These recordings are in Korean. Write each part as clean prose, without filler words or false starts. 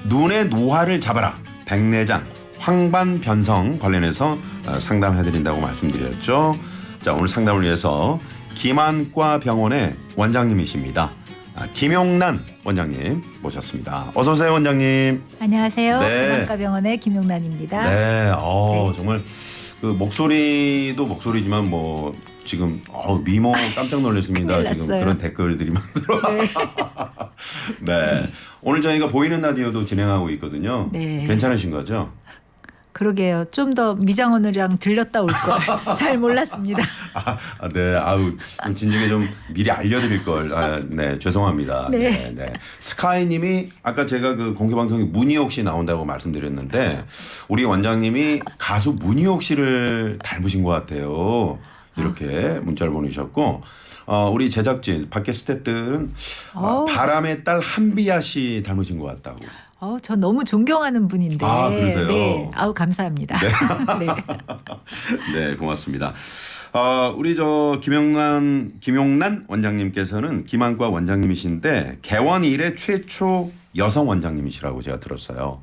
눈의 노화를 잡아라. 백내장, 황반변성 관련해서 상담해드린다고 말씀드렸죠. 자, 오늘 상담을 위해서 김안과 병원의 원장님이십니다. 김용란 원장님 모셨습니다. 어서 오세요, 원장님. 안녕하세요. 네. 김안과 병원의 김용란입니다. 네, 네. 정말 그 목소리도 목소리지만 뭐 지금 미모 깜짝 놀랐습니다. 큰일 지금 났어요. 그런 댓글들이 막 들어. 네. 네, 오늘 저희가 보이는 라디오도 진행하고 있거든요. 네. 괜찮으신 거죠? 그러게요. 좀 더 미장원이랑 들렸다 올 걸. 잘 몰랐습니다. 네, 좀 진작에 좀 미리 알려드릴 걸. 네, 죄송합니다. 네. 네. 스카이님이 아까 제가 그 공개 방송에 문희옥 씨 나온다고 말씀드렸는데 우리 원장님이 가수 문희옥 씨를 닮으신 것 같아요. 이렇게 문자를 보내주셨고. 우리 제작진 밖에 스태프들은 바람의 딸 한비아 씨 닮으신 것 같다고. 전 너무 존경하는 분인데. 그러세요? 네. 감사합니다. 네. 네, 고맙습니다. 우리 김용란 원장님께서는 김안과 원장님이신데 개원 이래 최초 여성 원장님이시라고 제가 들었어요.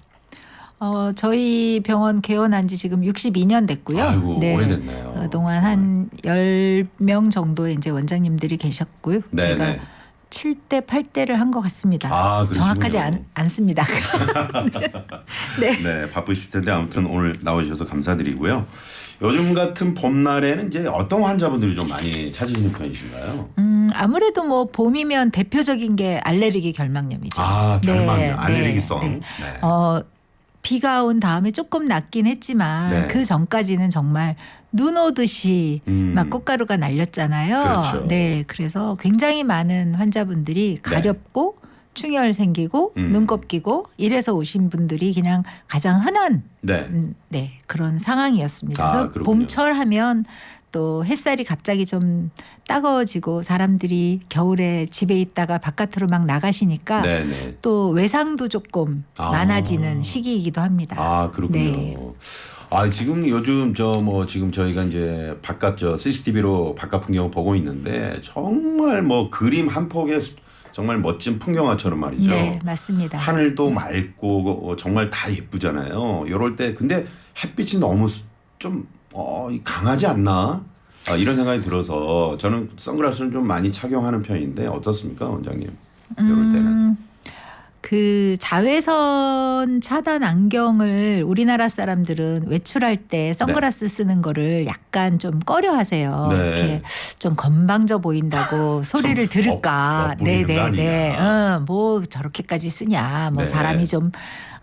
저희 병원 개원한 지 지금 62년 됐고요. 아이고, 오래됐네요. 그동안 한 10명 정도의 이제 원장님들이 계셨고요. 네, 제가 네. 7대, 8대를 한 것 같습니다. 그러시군요. 정확하지 않습니다. 네. 네, 바쁘실 텐데 아무튼 오늘 나오셔서 감사드리고요. 요즘 같은 봄날에는 이제 어떤 환자분들이 좀 많이 찾으시는 편이신가요? 아무래도 뭐 봄이면 대표적인 게 알레르기 결막염이죠. 결막염, 알레르기성. 네. 네. 비가 온 다음에 조금 낫긴 했지만 네. 그 전까지는 정말 눈 오듯이 막 꽃가루가 날렸잖아요. 그렇죠. 네, 그래서 굉장히 많은 환자분들이 가렵고 충혈 생기고 눈곱 끼고 이래서 오신 분들이 그냥 가장 흔한 그런 상황이었습니다. 그렇군요. 봄철 하면 또 햇살이 갑자기 좀 따가워지고 사람들이 겨울에 집에 있다가 바깥으로 막 나가시니까 네네. 또 외상도 조금 많아지는 시기이기도 합니다. 그렇군요. 네. 지금 요즘 지금 저희가 이제 바깥 CCTV로 바깥 풍경을 보고 있는데 정말 뭐 그림 한 폭에 정말 멋진 풍경화처럼 말이죠. 네, 맞습니다. 하늘도 맑고 정말 다 예쁘잖아요. 이럴 때 근데 햇빛이 너무 좀 강하지 않나? 이런 생각이 들어서 저는 선글라스를 좀 많이 착용하는 편인데 어떻습니까, 원장님? 이럴 때는. 그 자외선 차단 안경을 우리나라 사람들은 외출할 때 선글라스 쓰는 거를 약간 좀 꺼려 하세요. 네. 이렇게 좀 건방져 보인다고 소리를 들을까. 네네네. 뭐 저렇게까지 쓰냐. 뭐 네. 사람이 좀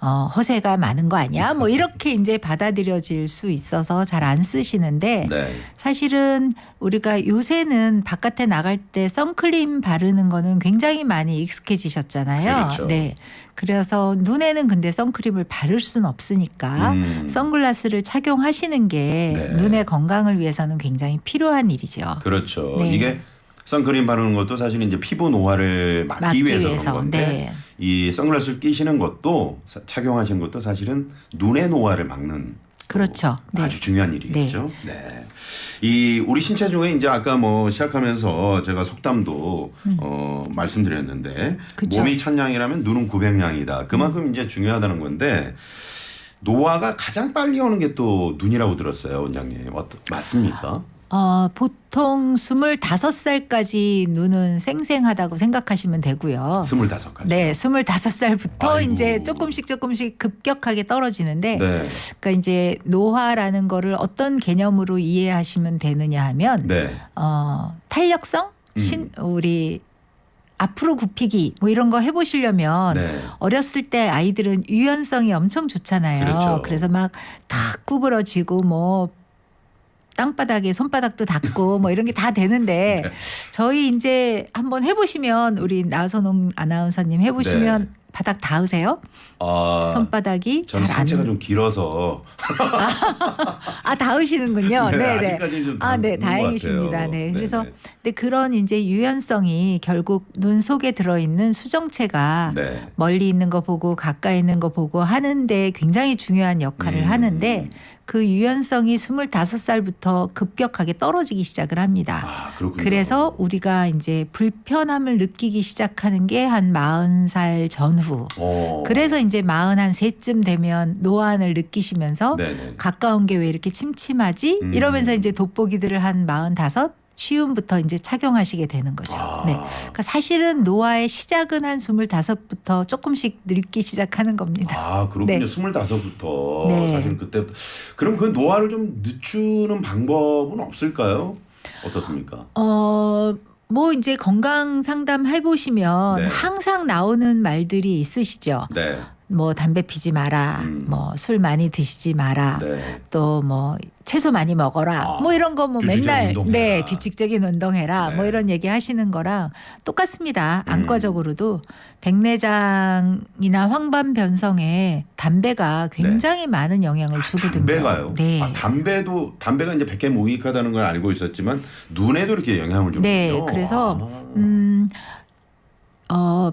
허세가 많은 거 아니야? 뭐 이렇게 이제 받아들여질 수 있어서 잘 안 쓰시는데 네. 사실은 우리가 요새는 바깥에 나갈 때 선크림 바르는 거는 굉장히 많이 익숙해지셨잖아요. 그렇죠. 네. 그래서 눈에는 근데 선크림을 바를 수는 없으니까 선글라스를 착용하시는 게 눈의 건강을 위해서는 굉장히 필요한 일이죠. 그렇죠. 네. 이게 선크림 바르는 것도 사실 이제 피부 노화를 막기 위해서 그런 건데 이 선글라스를 끼시는 것도 착용하시는 것도 사실은 눈의 노화를 막는 그렇죠. 아주 중요한 일이겠죠. 네. 이 우리 신체 중에 이제 아까 뭐 시작하면서 제가 속담도 말씀드렸는데 그쵸. 몸이 천냥이라면 눈은 900냥이다. 그만큼 이제 중요하다는 건데 노화가 가장 빨리 오는 게 또 눈이라고 들었어요, 원장님. 맞습니까? 보통 25살까지 눈은 생생하다고 생각하시면 되고요. 25까지. 네, 25살부터 아이고. 이제 조금씩 급격하게 떨어지는데 네. 그러니까 이제 노화라는 거를 어떤 개념으로 이해하시면 되느냐 하면 네. 탄력성, 우리 앞으로 굽히기 뭐 이런 거 해보시려면 어렸을 때 아이들은 유연성이 엄청 좋잖아요. 그렇죠. 그래서 막 탁 구부러지고 뭐 땅바닥에 손바닥도 닿고 뭐 이런 게 다 되는데 저희 이제 한번 해보시면 우리 나선홍 아나운서님 해보시면 바닥 닿으세요? 손바닥이 잘 저는 안. 상체가 좀 길어서. 닿으시는군요. 네, 네네. 아직까지는 좀 네, 닿는 것 다행이십니다. 같아요. 네, 그래서 네네. 근데 그런 이제 유연성이 결국 눈 속에 들어있는 수정체가 멀리 있는 거 보고 가까이 있는 거 보고 하는데 굉장히 중요한 역할을 하는데 그 유연성이 25살부터 급격하게 떨어지기 시작을 합니다. 그렇군요. 그래서 우리가 이제 불편함을 느끼기 시작하는 게 한 40살 전후 전후. 그래서 이제 43쯤 되면 노안을 느끼시면서 네네. 가까운 게 왜 이렇게 침침하지? 이러면서 이제 돋보기들을 한 45 쉬움부터 이제 착용하시게 되는 거죠. 네. 그러니까 사실은 노화의 시작은 한 25부터 조금씩 늙기 시작하는 겁니다. 아, 그렇군요. 네. 25부터 네. 사실은 그때 그럼 그 노화를 좀 늦추는 방법은 없을까요? 어떻습니까? 뭐 이제 건강 상담 해보시면 네. 항상 나오는 말들이 있으시죠. 네. 뭐 담배 피지 마라, 뭐 술 많이 드시지 마라, 네. 또 뭐 채소 많이 먹어라, 뭐 이런 거 뭐 규칙적인 맨날 운동해라. 네 규칙적인 운동해라, 네. 뭐 이런 얘기 하시는 거랑 똑같습니다. 안과적으로도 백내장이나 황반 변성에 담배가 굉장히 많은 영향을 주거든요. 담배가요? 네. 담배가 이제 백해 무익하다는 걸 알고 있었지만 눈에도 이렇게 영향을 주거든요. 네, 그래서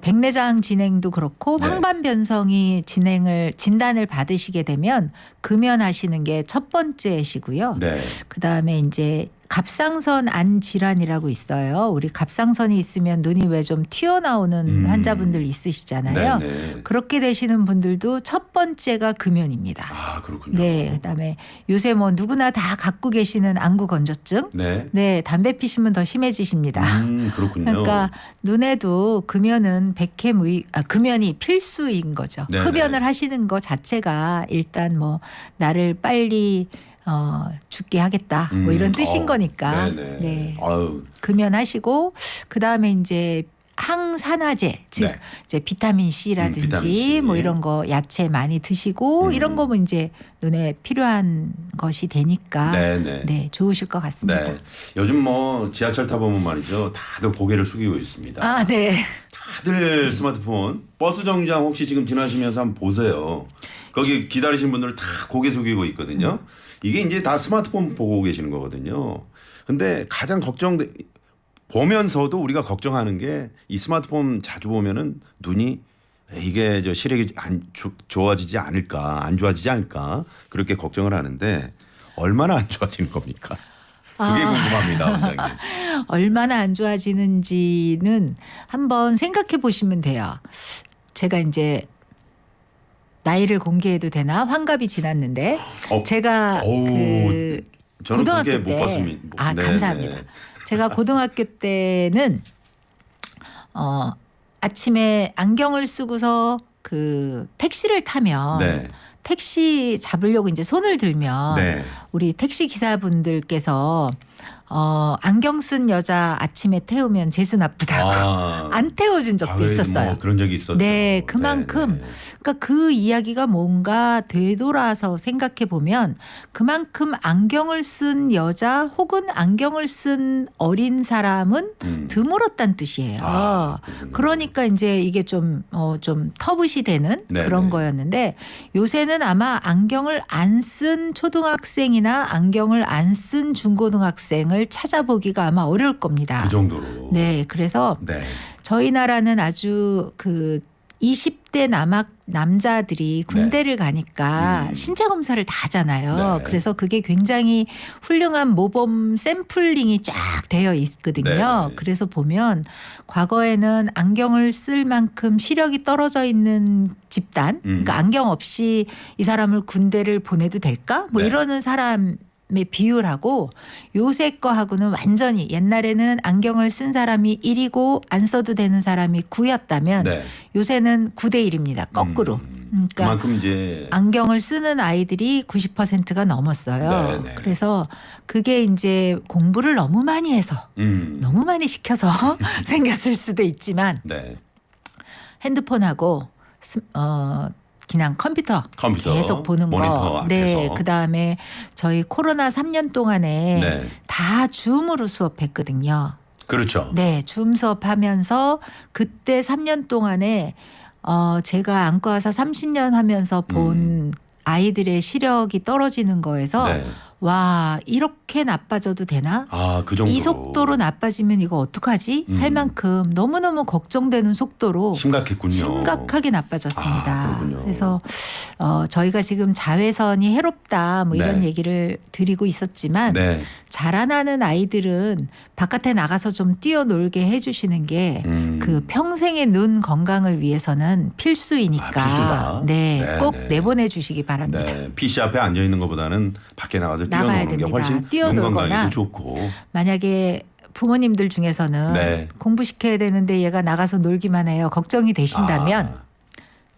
백내장 진행도 그렇고 네. 황반 변성이 진단을 받으시게 되면 금연하시는 게 첫 번째시고요. 네. 그다음에 이제 갑상선 안 질환이라고 있어요. 우리 갑상선이 있으면 눈이 왜 좀 튀어나오는 환자분들 있으시잖아요. 네. 그렇게 되시는 분들도 첫 번째가 금연입니다. 아, 그렇군요. 네, 그다음에 요새 뭐 누구나 다 갖고 계시는 안구 건조증. 네. 네, 담배 피시면 더 심해지십니다. 그렇군요. 그러니까 눈에도 금연이 필수인 거죠. 네네. 흡연을 하시는 것 자체가 일단 뭐 나를 빨리 죽게 하겠다 뭐 이런 뜻인 거니까. 네네. 네. 아유. 금연하시고 그다음에 이제 항산화제 즉 네. 이제 비타민 C라든지 비타민 C. 뭐 이런 거 야채 많이 드시고 이런 거 뭐 이제 눈에 필요한 것이 되니까 네네. 네, 좋으실 것 같습니다. 네. 요즘 뭐 지하철 타보면 말이죠. 다들 고개를 숙이고 있습니다. 아, 네. 다들 스마트폰. 버스 정류장 혹시 지금 지나시면서 한번 보세요. 거기 기다리시는 분들 다 고개 숙이고 있거든요. 이게 이제 다 스마트폰 보고 계시는 거거든요. 근데 가장 보면서도 우리가 걱정하는 게 이 스마트폰 자주 보면은 눈이 이게 저 시력이 좋아지지 않을까, 안 좋아지지 않을까 그렇게 걱정을 하는데 얼마나 안 좋아지는 겁니까? 그게 궁금합니다, 원장님. 얼마나 안 좋아지는지는 한번 생각해 보시면 돼요. 제가 이제 나이를 공개해도 되나? 환갑이 지났는데 제가 저는 고등학교 그게 못 때 봤습니다. 네, 감사합니다. 네. 제가 고등학교 때는 아침에 안경을 쓰고서 그 택시를 타면 네. 택시 잡으려고 이제 손을 들면 네. 우리 택시 기사분들께서 안경 쓴 여자 아침에 태우면 재수 나쁘다고 안 태워준 적도 과거에도 있었어요. 뭐 그런 적이 있었죠. 네, 그만큼 그러니까 그 이야기가 뭔가 되돌아서 생각해 보면 그만큼 안경을 쓴 여자 혹은 안경을 쓴 어린 사람은 드물었다는 뜻이에요. 그러니까 이제 이게 좀 터부시 되는 그런 거였는데 요새는 아마 안경을 안 쓴 초등학생이나 안경을 안 쓴 중고등학생을 찾아보기가 아마 어려울 겁니다. 그 정도로. 네, 그래서 저희 나라는 아주 그 20대 남자들이 군대를 가니까 신체 검사를 다 하잖아요. 네. 그래서 그게 굉장히 훌륭한 모범 샘플링이 쫙 되어 있거든요. 네. 그래서 보면 과거에는 안경을 쓸 만큼 시력이 떨어져 있는 집단, 그러니까 안경 없이 이 사람을 군대를 보내도 될까? 뭐 네. 이러는 사람의 비율하고 요새 거하고는 완전히 옛날에는 안경을 쓴 사람이 1이고 안 써도 되는 사람이 9였다면 네. 요새는 9대 1입니다. 거꾸로. 그러니까 그만큼 이제 안경을 쓰는 아이들이 90%가 넘었어요. 네, 네. 그래서 그게 이제 공부를 너무 많이 해서 너무 많이 시켜서 생겼을 수도 있지만 네. 핸드폰하고 그냥 컴퓨터 계속 보는 모니터 거. 앞에서. 네. 그다음에 저희 코로나 3년 동안에 네. 다 줌으로 수업했거든요. 그렇죠. 네. 줌 수업하면서 그때 3년 동안에 제가 안과사 30년 하면서 본 아이들의 시력이 떨어지는 거에서 네. 와 이렇게 나빠져도 되나? 그 정도로. 이 속도로 나빠지면 이거 어떡하지? 할 만큼 너무너무 걱정되는 속도로 심각했군요. 심각하게 나빠졌습니다. 그렇군요. 그래서 저희가 지금 자외선이 해롭다 뭐 이런 네. 얘기를 드리고 있었지만 네. 자라나는 아이들은 바깥에 나가서 좀 뛰어놀게 해주시는 게 그 평생의 눈 건강을 위해서는 필수이니까 필수다. 네, 네, 꼭 네. 내보내주시기 바랍니다. 네. PC 앞에 앉아 있는 것보다는 밖에 나가서 나가야 뛰어노는 게 됩니다. 훨씬 눈 뛰어놀거나 건강에도 좋고. 만약에 부모님들 중에서는 네. 공부시켜야 되는데 얘가 나가서 놀기만 해요. 걱정이 되신다면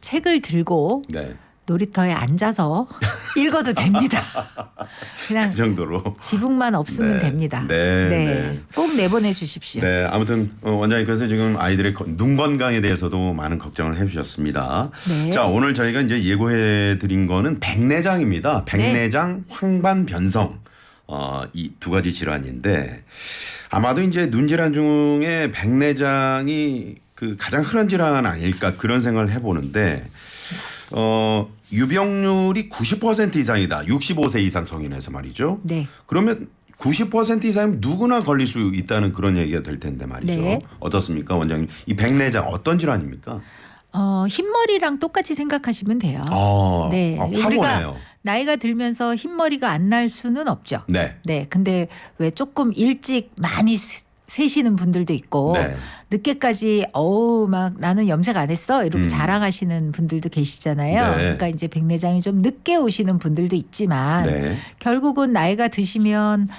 책을 들고 네. 놀이터에 앉아서 읽어도 됩니다. 그냥 그 정도로. 지붕만 없으면 네. 됩니다. 네. 네. 꼭 내보내 주십시오. 네, 아무튼 원장님께서 지금 아이들의 눈 건강에 대해서도 많은 걱정을 해주셨습니다. 네. 자, 오늘 저희가 이제 예고해드린 거는 백내장입니다. 백내장, 황반변성 이 두 가지 질환인데 아마도 이제 눈 질환 중에 백내장이 그 가장 흔한 질환 아닐까 그런 생각을 해보는데. 유병률이 90% 이상이다. 65세 이상 성인에서 말이죠. 네. 그러면 90% 이상이면 누구나 걸릴 수 있다는 그런 얘기가 될 텐데 말이죠. 네. 어떻습니까, 원장님? 이 백내장 어떤 질환입니까? 흰머리랑 똑같이 생각하시면 돼요. 네. 확 우리가 오네요. 나이가 들면서 흰머리가 안 날 수는 없죠. 네. 네. 근데 왜 조금 일찍 많이 세시는 분들도 있고 네. 늦게까지 막 나는 염색 안 했어 이러고 자랑하시는 분들도 계시잖아요. 네. 그러니까 이제 백내장이 좀 늦게 오시는 분들도 있지만 네. 결국은 나이가 드시면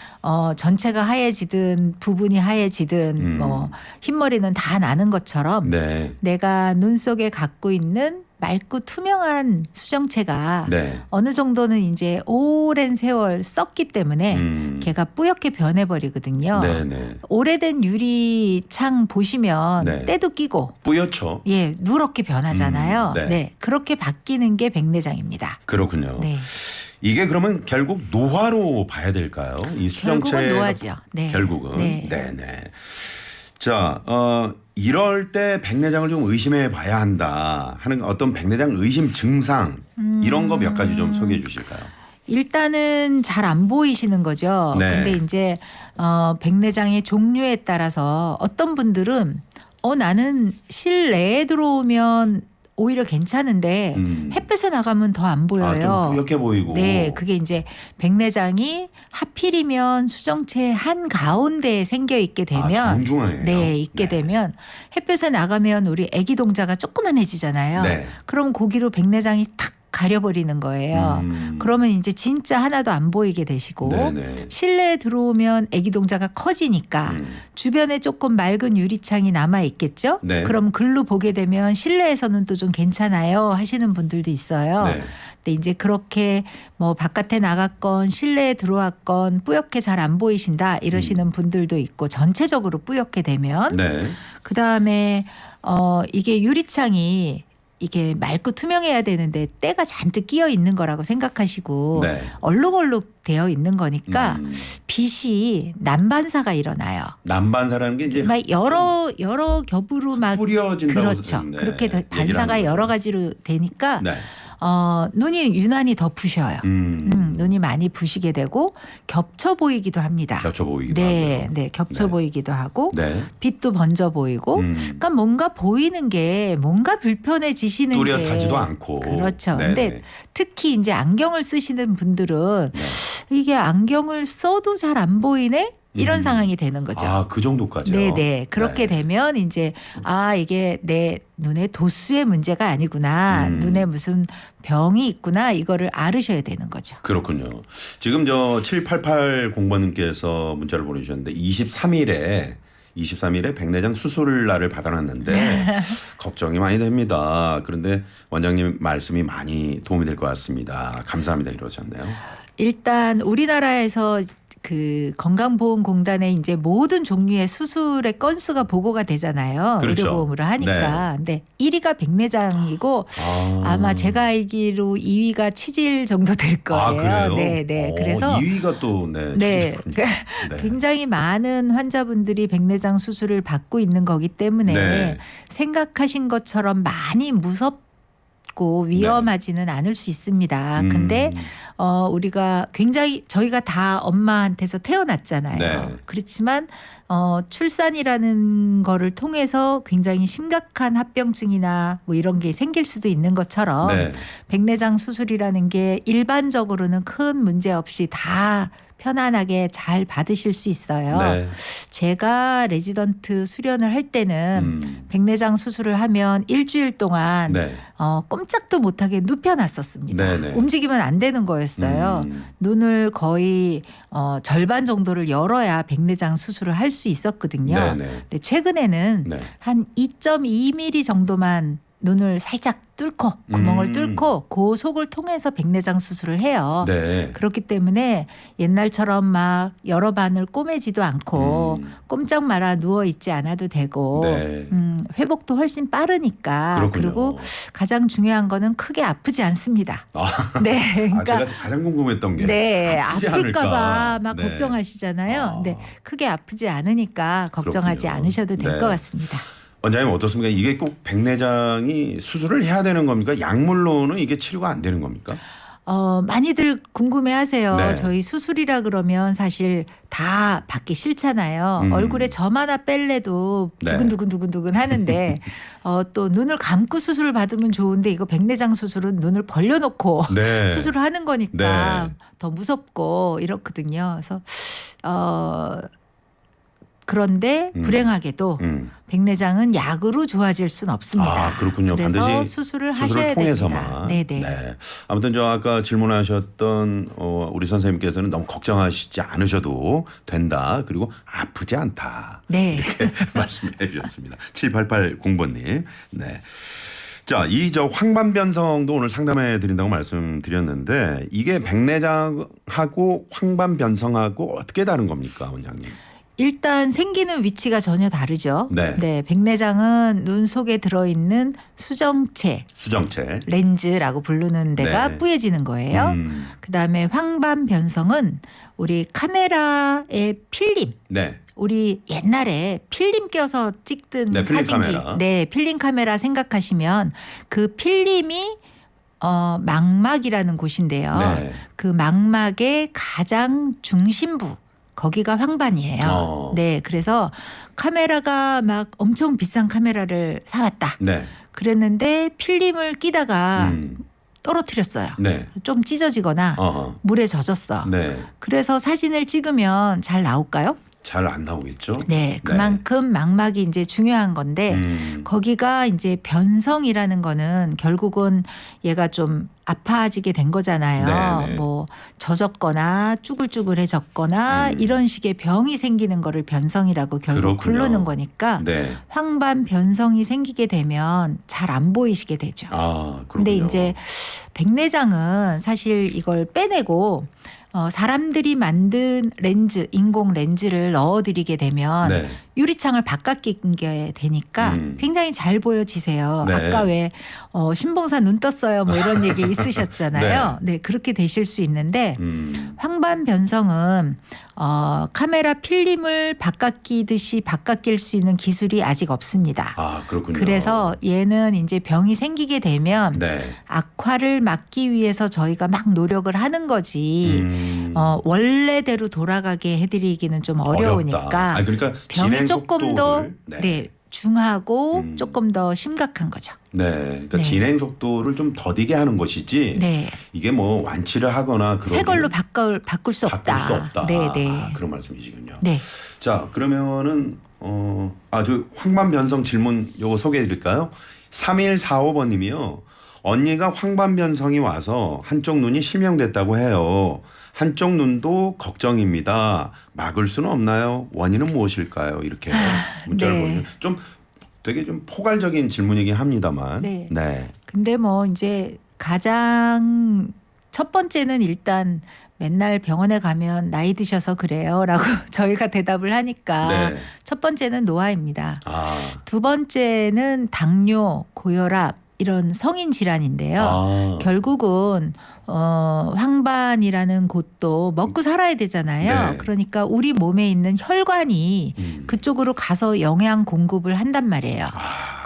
전체가 하얘지든 부분이 하얘지든 뭐 흰머리는 다 나는 것처럼 네. 내가 눈 속에 갖고 있는 맑고 투명한 수정체가 네. 어느 정도는 이제 오랜 세월 썼기 때문에 걔가 뿌옇게 변해버리거든요. 네, 네. 오래된 유리창 보시면 네. 때도 끼고 뿌옇죠. 예 누렇게 변하잖아요. 네. 네 그렇게 바뀌는 게 백내장입니다. 그렇군요. 네 이게 그러면 결국 노화로 봐야 될까요? 이 수정체 결국은 노화죠. 네. 결국은 네. 네. 자, 이럴 때 백내장을 좀 의심해 봐야 한다 하는 어떤 백내장 의심 증상 이런 거 몇 가지 좀 소개해 주실까요? 일단은 잘 안 보이시는 거죠. 네. 근데 이제 백내장의 종류에 따라서 어떤 분들은 나는 실내에 들어오면 오히려 괜찮은데 햇볕에 나가면 더 안 보여요. 좀 뿌옇게 보이고. 네, 그게 이제 백내장이 하필이면 수정체 한 가운데에 생겨 있게 되면 정중하네요. 네, 있게 네. 되면 햇볕에 나가면 우리 아기 동자가 조그만해지잖아요. 네. 그럼 고기로 백내장이 탁 가려버리는 거예요. 그러면 이제 진짜 하나도 안 보이게 되시고 네네. 실내에 들어오면 아기 동자가 커지니까 주변에 조금 맑은 유리창이 남아 있겠죠. 네. 그럼 글로 보게 되면 실내에서는 또 좀 괜찮아요 하시는 분들도 있어요. 네. 근데 이제 그렇게 뭐 바깥에 나갔건 실내에 들어왔건 뿌옇게 잘 안 보이신다 이러시는 분들도 있고 전체적으로 뿌옇게 되면 네. 그다음에 이게 유리창이 이게 맑고 투명해야 되는데 때가 잔뜩 끼어 있는 거라고 생각하시고 네. 얼룩얼룩 되어 있는 거니까 빛이 난반사가 일어나요. 난반사라는 게 이제 막 여러 겹으로 막 뿌려진다고 그렇죠. 네. 그렇게 얘기를 반사가 하는 여러 거죠. 가지로 되니까 네. 눈이 유난히 더 부셔요. 눈이 많이 부시게 되고 겹쳐 보이기도 합니다. 겹쳐 보이기도 네, 하고요. 네, 겹쳐 네. 보이기도 하고 네. 빛도 번져 보이고, 그러니까 뭔가 보이는 게 뭔가 불편해지시는 게 뚜렷하지도 않고. 그렇죠. 네, 근데 네. 특히 이제 안경을 쓰시는 분들은 이게 안경을 써도 잘 안 보이네 이런 상황이 되는 거죠. 그 정도까지요. 네네. 그렇게 네. 되면 이제 이게 내 눈에 도수의 문제가 아니구나. 눈에 무슨 병이 있구나. 이거를 알으셔야 되는 거죠. 그렇군요. 지금 7880번님께서 문자를 보내주셨는데 23일에 백내장 수술날을 받아놨는데 걱정이 많이 됩니다. 그런데 원장님 말씀이 많이 도움이 될 것 같습니다. 감사합니다. 이러셨네요. 일단 우리나라에서 그 건강보험공단에 이제 모든 종류의 수술의 건수가 보고가 되잖아요. 그렇죠. 의료보험으로 하니까. 근데 1위가 백내장이고 아마 제가 알기로 2위가 치질 정도 될 거예요. 그래요? 네. 그래서 2위가 또 네. 네. 굉장히 많은 환자분들이 백내장 수술을 받고 있는 거기 때문에 네. 생각하신 것처럼 많이 무섭고 작고 위험하지는 않을 수 있습니다. 근데 우리가 굉장히 저희가 다 엄마한테서 태어났잖아요. 네. 그렇지만 출산이라는 거를 통해서 굉장히 심각한 합병증이나 뭐 이런 게 생길 수도 있는 것처럼 네. 백내장 수술이라는 게 일반적으로는 큰 문제 없이 다 편안하게 잘 받으실 수 있어요. 네. 제가 레지던트 수련을 할 때는 백내장 수술을 하면 일주일 동안 네. 꼼짝도 못하게 눕혀놨었습니다. 네네. 움직이면 안 되는 거였어요. 눈을 거의 절반 정도를 열어야 백내장 수술을 할 수 있었거든요. 네네. 근데 최근에는 네. 한 2.2mm 정도만 눈을 살짝 뚫고 구멍을 뚫고 그 속을 통해서 백내장 수술을 해요. 네. 그렇기 때문에 옛날처럼 막 여러 반을 꼬매지도 않고 꼼짝 말아 누워 있지 않아도 되고 네. 회복도 훨씬 빠르니까 그렇군요. 그리고 가장 중요한 거는 크게 아프지 않습니다. 네, 그러니까 제가 가장 궁금했던 게 네, 아프지 아플까봐 않을까. 막 네. 걱정하시잖아요. 근데 크게 아프지 않으니까 걱정하지 그렇군요. 않으셔도 될 네. 것 같습니다. 원장님 어떻습니까? 이게 꼭 백내장이 수술을 해야 되는 겁니까? 약물로는 이게 치료가 안 되는 겁니까? 많이들 궁금해하세요. 네. 저희 수술이라 그러면 사실 다 받기 싫잖아요. 얼굴에 점 하나 뺄래도 네. 두근두근두근두근 하는데 또 눈을 감고 수술을 받으면 좋은데 이거 백내장 수술은 눈을 벌려놓고 네. 수술을 하는 거니까 네. 더 무섭고 이렇거든요. 그래서 그런데 불행하게도 백내장은 약으로 좋아질 수는 없습니다. 아, 그렇군요. 그래서 반드시 수술을 하셔야 통해서만. 됩니다. 네네. 네. 아무튼 저 아까 질문하셨던 우리 선생님께서는 너무 걱정하시지 않으셔도 된다. 그리고 아프지 않다. 네. 이렇게 말씀해 주셨습니다. 7880번님. 네. 자, 이 저 황반변성도 오늘 상담해 드린다고 말씀드렸는데 이게 백내장하고 황반변성하고 어떻게 다른 겁니까, 원장님? 일단 생기는 위치가 전혀 다르죠. 네. 백내장은 눈 속에 들어있는 수정체, 렌즈라고 부르는 데가 네. 뿌얘지는 거예요. 그다음에 황반변성은 우리 카메라의 필름. 네. 우리 옛날에 필름 껴서 찍던 네, 필름 사진기. 카메라. 네, 필름 카메라 생각하시면 그 필름이 망막이라는 곳인데요. 네. 그 망막의 가장 중심부. 거기가 황반이에요. 네, 그래서 카메라가 막 엄청 비싼 카메라를 사왔다. 네. 그랬는데 필름을 끼다가 떨어뜨렸어요. 네. 좀 찢어지거나 물에 젖었어. 네. 그래서 사진을 찍으면 잘 나올까요? 잘 안 나오겠죠. 네, 그만큼 망막이 이제 중요한 건데 거기가 이제 변성이라는 거는 결국은 얘가 좀 아파지게 된 거잖아요. 네네. 뭐 젖었거나 쭈글쭈글해졌거나 이런 식의 병이 생기는 거를 변성이라고 결국 그렇군요. 부르는 거니까 네. 황반 변성이 생기게 되면 잘 안 보이시게 되죠. 아, 그렇군요. 근데 이제 백내장은 사실 이걸 빼내고 사람들이 만든 렌즈, 인공 렌즈를 넣어드리게 되면 네. 유리창을 바깥끼게 되니까 굉장히 잘 보여지세요. 네. 아까 왜 신봉사 눈 떴어요 뭐 이런 얘기 있으셨잖아요. 네, 그렇게 되실 수 있는데 황반 변성은 카메라 필름을 바깥끼듯이 바깥낄 수 있는 기술이 아직 없습니다. 아, 그렇군요. 그래서 얘는 이제 병이 생기게 되면 네. 악화를 막기 위해서 저희가 막 노력을 하는 거지 원래대로 돌아가게 해드리기는 좀 어려우니까 어렵다. 아니, 그러니까 병이 진행 조금 더 속도를 중하고 조금 더 심각한 거죠. 네, 그러니까 네. 진행 속도를 좀 더디게 하는 것이지. 네. 이게 뭐 완치를 하거나 새 걸로 바꿀 수 없다. 바꿀 수 없다. 네, 네. 아, 그런 말씀이시군요. 네. 자, 그러면은 저 황반변성 질문 요거 소개해 드릴까요? 3145번님이요. 언니가 황반변성이 와서 한쪽 눈이 실명됐다고 해요. 한쪽 눈도 걱정입니다. 막을 수는 없나요? 원인은 무엇일까요? 이렇게 문자를 네. 보내주세요. 좀 되게 좀 포괄적인 질문이긴 합니다만. 네. 네. 근데 뭐 이제 가장 첫 번째는 일단 맨날 병원에 가면 나이 드셔서 그래요라고 저희가 대답을 하니까 네. 첫 번째는 노화입니다. 아. 두 번째는 당뇨, 고혈압 이런 성인 질환인데요. 결국은 황반이라는 곳도 먹고 살아야 되잖아요. 네. 그러니까 우리 몸에 있는 혈관이 그쪽으로 가서 영양 공급을 한단 말이에요.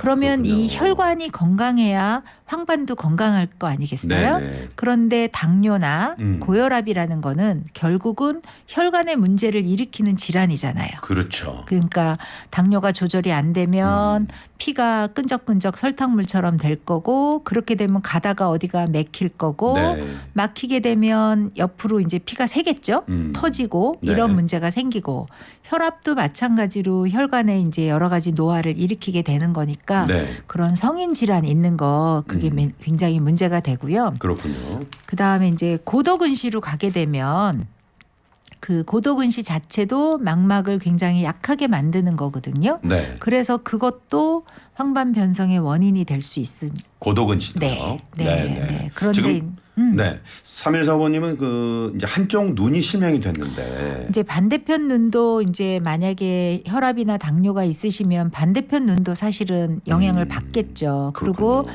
그러면 이 그렇군요. 혈관이 건강해야 황반도 건강할 거 아니겠어요? 네네. 그런데 당뇨나 음. 고혈압이라는 거는 결국은 혈관의 문제를 일으키는 질환이잖아요. 그렇죠. 그러니까 당뇨가 조절이 안 되면 피가 끈적끈적 설탕물처럼 될 거고, 그렇게 되면 가다가 어디가 막힐 거고, 네. 막히게 되면 옆으로 이제 피가 새겠죠. 터지고 네. 이런 문제가 생기고, 혈압도 마찬가지로 혈관에 이제 여러 가지 노화를 일으키게 되는 거니까 네. 그런 성인 질환 있는 거 그게 굉장히 문제가 되고요. 그렇군요. 그다음에 이제 고도근시로 가게 되면 그 고도근시 자체도 망막을 굉장히 약하게 만드는 거거든요. 네. 그래서 그것도 황반 변성의 원인이 될 수 있습니다. 고도근시도요. 네. 그런데 지금 네. 3145님은 그 이제 한쪽 눈이 실명이 됐는데 이제 반대편 눈도 이제 만약에 혈압이나 당뇨가 있으시면 반대편 눈도 사실은 영향을 받겠죠. 그리고 그렇군요.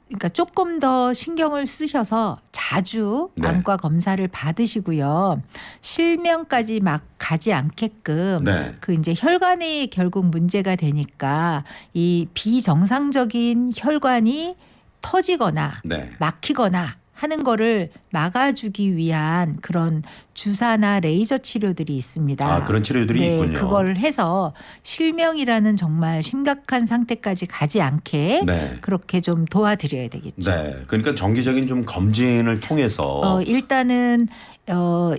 그러니까 조금 더 신경을 쓰셔서 자주 네. 안과 검사를 받으시고요. 실명까지 막 가지 않게끔 네. 그 이제 혈관이 결국 문제가 되니까 이 비정상적인 혈관이 터지거나 네. 막히거나 하는 거를 막아주기 위한 그런 주사나 레이저 치료들이 있습니다. 아, 그런 치료들이 있군요. 그걸 해서 실명이라는 정말 심각한 상태까지 가지 않게 네. 그렇게 좀 도와드려야 되겠죠. 네. 그러니까 정기적인 좀 검진을 통해서 일단은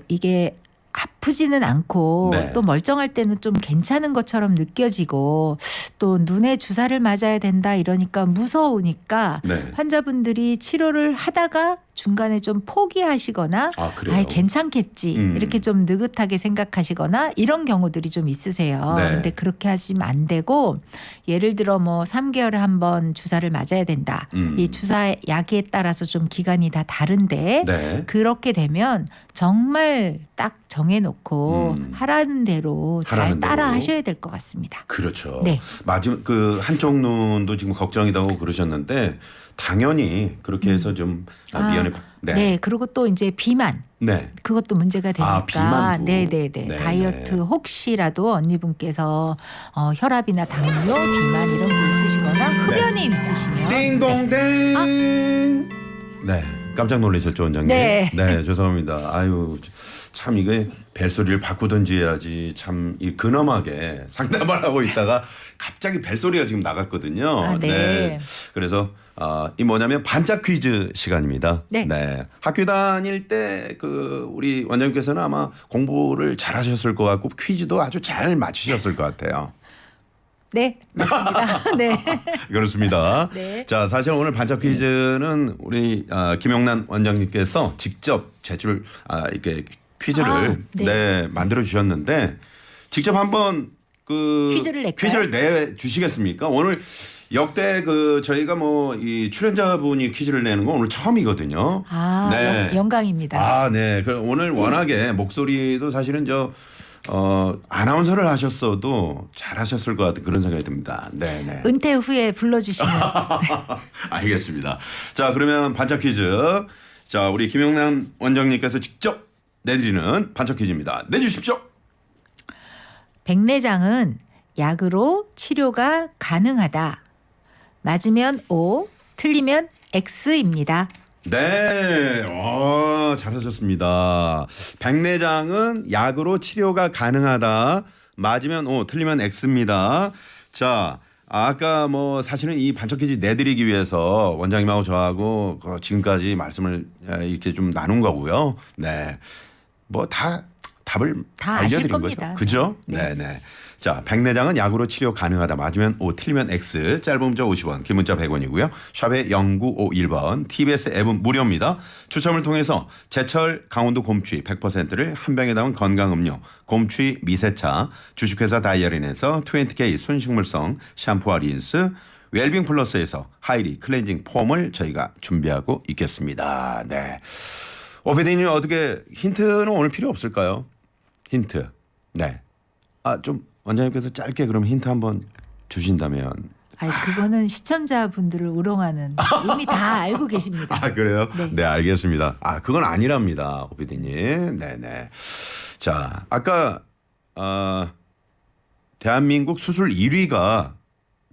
이게 아프지는 않고 네. 또 멀쩡할 때는 좀 괜찮은 것처럼 느껴지고 또 눈에 주사를 맞아야 된다 이러니까 무서우니까 네. 환자분들이 치료를 하다가 중간에 좀 포기하시거나 아, 그래요? 아이 괜찮겠지 이렇게 좀 느긋하게 생각하시거나 이런 경우들이 좀 있으세요. 네. 근데 그렇게 하시면 안 되고 예를 들어 뭐 3개월에 한 번 주사를 맞아야 된다. 이 주사 약에 따라서 좀 기간이 다 다른데 네. 그렇게 되면 정말 딱 정해놓고 하라는 대로 잘 하라는 따라 대로. 하셔야 될 것 같습니다. 그렇죠. 네. 마지막 그 한쪽 눈도 지금 걱정이다고 그러셨는데 당연히 그렇게 해서 좀 미연에 네. 그리고 또 이제 비만. 네. 그것도 문제가 되니까. 비만도. 네네네. 네. 다이어트 혹시라도 언니분께서 혈압이나 당뇨, 비만 이런 게 있으시거나 흡연이 있으시면 띵동댕. 네. 깜짝 놀라셨죠, 원장님? 네. 네, 죄송합니다. 아유, 참 이게 벨소리를 바꾸든지 해야지 참 이 근엄하게 상담을 하고 있다가 갑자기 벨소리가 지금 나갔거든요. 네. 그래서 이 뭐냐면 반짝 퀴즈 시간입니다. 네. 학교 다닐 때 그 우리 원장님께서는 아마 공부를 잘하셨을 것 같고 퀴즈도 아주 잘 맞추셨을 것 같아요. 네, 맞습니다. 네. 그렇습니다. 네. 자, 사실 오늘 반짝 퀴즈는 우리 김영란 원장님께서 직접 제출 이렇게 퀴즈를 네. 만들어 주셨는데 직접 한번 그 퀴즈를 낼까요? 퀴즈를 내 주시겠습니까? 오늘 역대 그 저희가 뭐 이 출연자분이 퀴즈를 내는 건 오늘 처음이거든요. 영광입니다. 네. 그 오늘 워낙에 목소리도 사실은 아나운서를 하셨어도 잘하셨을 것 같은 그런 생각이 듭니다. 네. 은퇴 후에 불러주시면. 알겠습니다. 자, 그러면 반짝 퀴즈. 자, 우리 김영란 원장님께서 직접 내드리는 반짝 퀴즈입니다. 내주십시오. 백내장은 약으로 치료가 가능하다. 맞으면 O, 틀리면 X입니다. 네, 잘하셨습니다. 백내장은 약으로 치료가 가능하다. 맞으면 O, 틀리면 X입니다. 자, 아까 뭐 사실은 이 반짝 퀴즈 내드리기 위해서 원장님하고 저하고 지금까지 말씀을 이렇게 좀 나눈 거고요. 네, 뭐 다 답을 다 아실 알려드린 겁니다. 거죠. 그죠? 네. 자, 백내장은 약으로 치료 가능하다. 맞으면 O, 틀리면 X. 짧은 문자 50원, 긴 문자 100원이고요. 샵에 0951번. TBS 앱은 무료입니다. 추첨을 통해서 제철 강원도 곰취 100%를 한 병에 담은 건강음료 곰취 미세차, 주식회사 다이어린에서 20K 순식물성 샴푸와 린스, 웰빙 플러스에서 하이리 클렌징 폼을 저희가 준비하고 있겠습니다. 네. 오피디님 어떻게 힌트는 오늘 필요 없을까요? 힌트. 네. 좀 원장님께서 짧게 그럼 힌트 한번 주신다면. 그거는 시청자분들을 우롱하는 이미 다 알고 계십니다. 그래요? 네. 네, 알겠습니다. 그건 아니랍니다, 오피디님. 네네. 자, 아까 대한민국 수술 1위가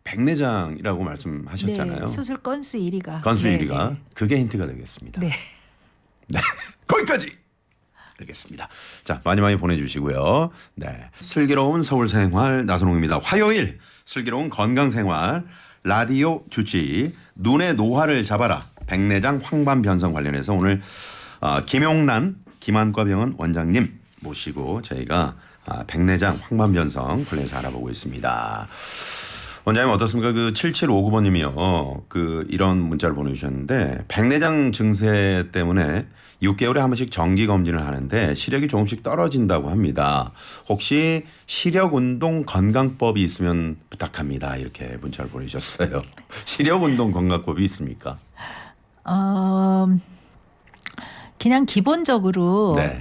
백내장이라고 말씀하셨잖아요. 네, 수술 건수 1위가. 건수 네, 1위가 네. 그게 힌트가 되겠습니다. 네. 네. 거기까지. 알겠습니다. 자, 많이 보내주시고요. 네. 슬기로운 서울 생활 나선홍입니다. 화요일 슬기로운 건강 생활 라디오 주치 눈의 노화를 잡아라 백내장 황반 변성 관련해서 오늘 김용란 김안과병원 원장님 모시고 저희가 백내장 황반 변성 관련해서 알아보고 있습니다. 원장님 어떻습니까? 그 7759번님이요. 그 이런 문자를 보내주셨는데 백내장 증세 때문에 6개월에 한 번씩 정기 검진을 하는데 시력이 조금씩 떨어진다고 합니다. 혹시 시력 운동 건강법이 있으면 부탁합니다. 이렇게 문자를 보내주셨어요. 시력 운동 건강법이 있습니까? 그냥 기본적으로 네.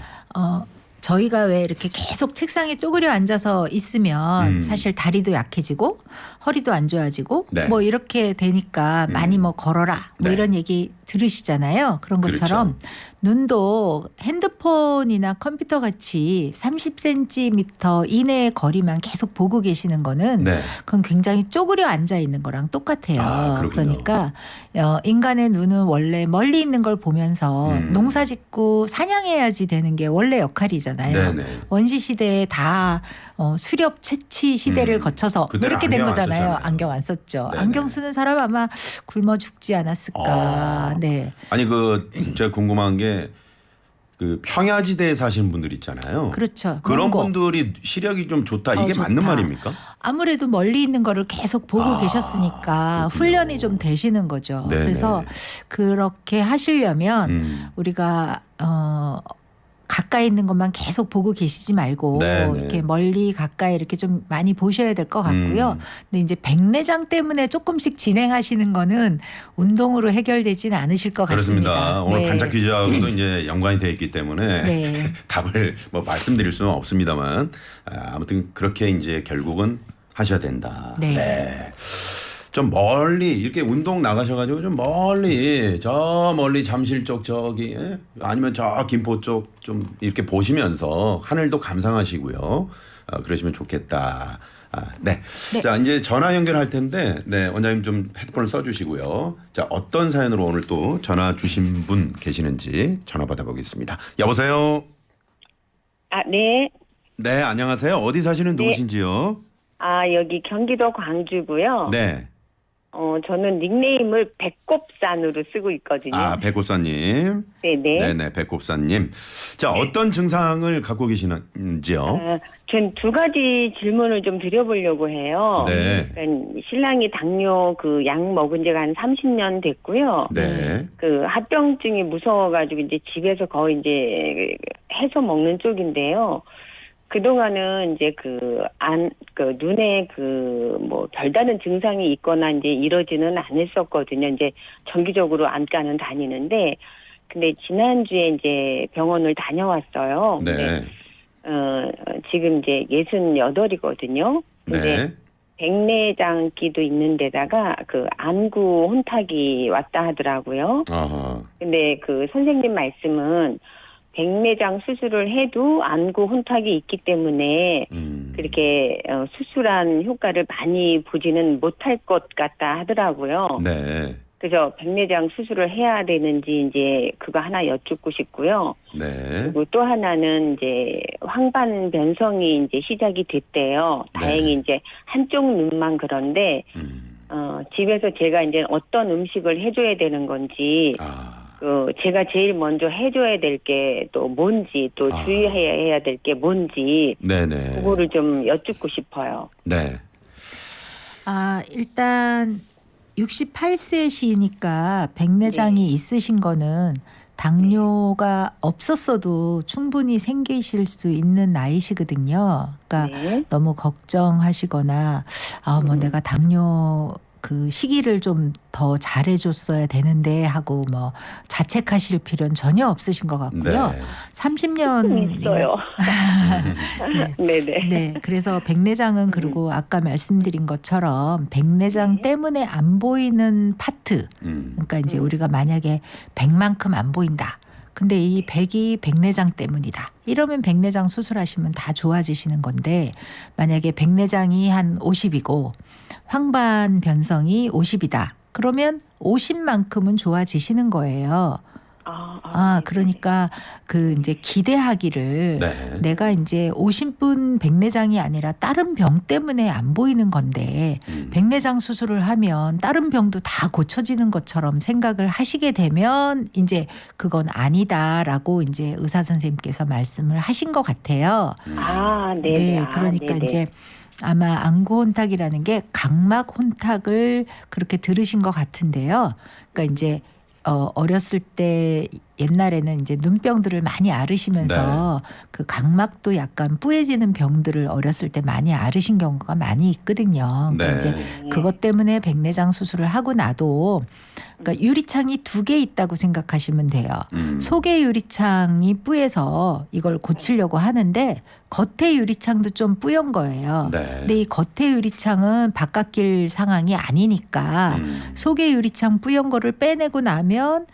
저희가 왜 이렇게 계속 책상에 쪼그려 앉아서 있으면 사실 다리도 약해지고 허리도 안 좋아지고 네. 뭐 이렇게 되니까 많이 뭐 걸어라 뭐 네. 이런 얘기 들으시잖아요. 그런 것처럼 그렇죠. 눈도 핸드폰이나 컴퓨터 같이 30cm 이내의 거리만 계속 보고 계시는 거는 네. 그건 굉장히 쪼그려 앉아 있는 거랑 똑같아요. 그렇군요. 그러니까 인간의 눈은 원래 멀리 있는 걸 보면서 농사 짓고 사냥해야지 되는 게 원래 역할이잖아요. 네네. 원시 시대에 다 수렵 채취 시대를 거쳐서 뭐 그때는 이렇게 된 안경 안 거잖아요. 썼잖아요. 안경 안 썼죠. 네네. 안경 쓰는 사람 아마 굶어 죽지 않았을까. 네. 아니 그 제가 궁금한 게 그 평야지대에 사시는 분들 있잖아요. 그렇죠. 그런 먼 곳. 분들이 시력이 좀 좋다. 이게 좋다. 맞는 말입니까? 아무래도 멀리 있는 거를 계속 보고 계셨으니까 그렇군요. 훈련이 좀 되시는 거죠. 네네. 그래서 그렇게 하시려면 우리가 가까이 있는 것만 계속 보고 계시지 말고 네네. 이렇게 멀리 가까이 이렇게 좀 많이 보셔야 될 것 같고요. 근데 이제 백내장 때문에 조금씩 진행하시는 거는 운동으로 해결되지는 않으실 것 그렇습니다. 같습니다. 오늘 네. 반짝 퀴즈하고도 이제 연관이 되어 있기 때문에 네. 답을 뭐 말씀드릴 수는 없습니다만 아무튼 그렇게 이제 결국은 하셔야 된다. 네. 좀 멀리 이렇게 운동 나가셔가지고 좀 멀리 저 멀리 잠실 쪽 저기 아니면 저 김포 쪽 좀 이렇게 보시면서 하늘도 감상하시고요. 그러시면 좋겠다. 네. 네. 자 이제 전화 연결할 텐데 네 원장님 좀 헤드폰을 써주시고요. 자 어떤 사연으로 오늘 또 전화 주신 분 계시는지 전화 받아보겠습니다. 여보세요. 네. 네 안녕하세요. 어디 사시는 누구신지요? 여기 경기도 광주고요. 네. 저는 닉네임을 백곱산으로 쓰고 있거든요. 백곱사님. 네네. 네네, 백곱사님. 자, 어떤 증상을 갖고 계시는지요? 전 두 가지 질문을 좀 드려보려고 해요. 네. 그러니까 신랑이 당뇨 그 약 먹은 지가 한 30년 됐고요. 네. 그 합병증이 무서워가지고 이제 집에서 거의 이제 해서 먹는 쪽인데요. 그동안은 이제 눈에 뭐 별다른 증상이 있거나 이제 이러지는 않았었거든요. 이제 정기적으로 안과는 다니는데, 근데 지난주에 이제 병원을 다녀왔어요. 네. 근데, 지금 이제 68이거든요. 근데 네. 백내장기도 있는 데다가 그 안구 혼탁이 왔다 하더라고요. 아하. 근데 그 선생님 말씀은 백내장 수술을 해도 안구 혼탁이 있기 때문에 그렇게 수술한 효과를 많이 보지는 못할 것 같다 하더라고요. 네. 그래서 백내장 수술을 해야 되는지 이제 그거 하나 여쭙고 싶고요. 네. 그리고 또 하나는 이제 황반 변성이 이제 시작이 됐대요. 다행히 이제 한쪽 눈만 그런데 집에서 제가 이제 어떤 음식을 해줘야 되는 건지 제가 제일 먼저 해줘야 될 게 또 뭔지 또 주의해야 될 게 뭔지 네네. 그거를 좀 여쭙고 싶어요. 네. 일단 68세시니까 백내장이 있으신 거는 당뇨가 없었어도 충분히 생기실 수 있는 나이시거든요. 그러니까 너무 걱정하시거나 내가 당뇨 그 시기를 좀 더 잘해줬어야 되는데 하고 뭐 자책하실 필요는 전혀 없으신 것 같고요. 네. 30년 있어요. 네. 네네. 네, 그래서 백내장은 그리고 아까 말씀드린 것처럼 백내장 때문에 안 보이는 파트, 그러니까 이제 우리가 만약에 100만큼 안 보인다. 근데 이 백이 백내장 때문이다. 이러면 백내장 수술하시면 다 좋아지시는 건데 만약에 백내장이 한 50이고 황반 변성이 50이다. 그러면 50만큼은 좋아지시는 거예요. 그러니까 그 이제 기대하기를 네. 내가 이제 50분 백내장이 아니라 다른 병 때문에 안 보이는 건데 백내장 수술을 하면 다른 병도 다 고쳐지는 것처럼 생각을 하시게 되면 이제 그건 아니다라고 이제 의사 선생님께서 말씀을 하신 것 같아요. 네네. 네, 그러니까 네네. 이제 아마 안구 혼탁이라는 게 각막 혼탁을 그렇게 들으신 것 같은데요. 그러니까 이제 어렸을 때 옛날에는 이제 눈병들을 많이 앓으시면서 그 각막도 약간 뿌얘지는 병들을 어렸을 때 많이 앓으신 경우가 많이 있거든요. 그러니까 네. 이제 그것 때문에 백내장 수술을 하고 나도 그러니까 유리창이 2개 있다고 생각하시면 돼요. 속의 유리창이 뿌얘서 이걸 고치려고 하는데 겉의 유리창도 좀 뿌연 거예요. 네. 근데 이 겉의 유리창은 바깥길 상황이 아니니까 속의 유리창 뿌연 거를 빼내고 나면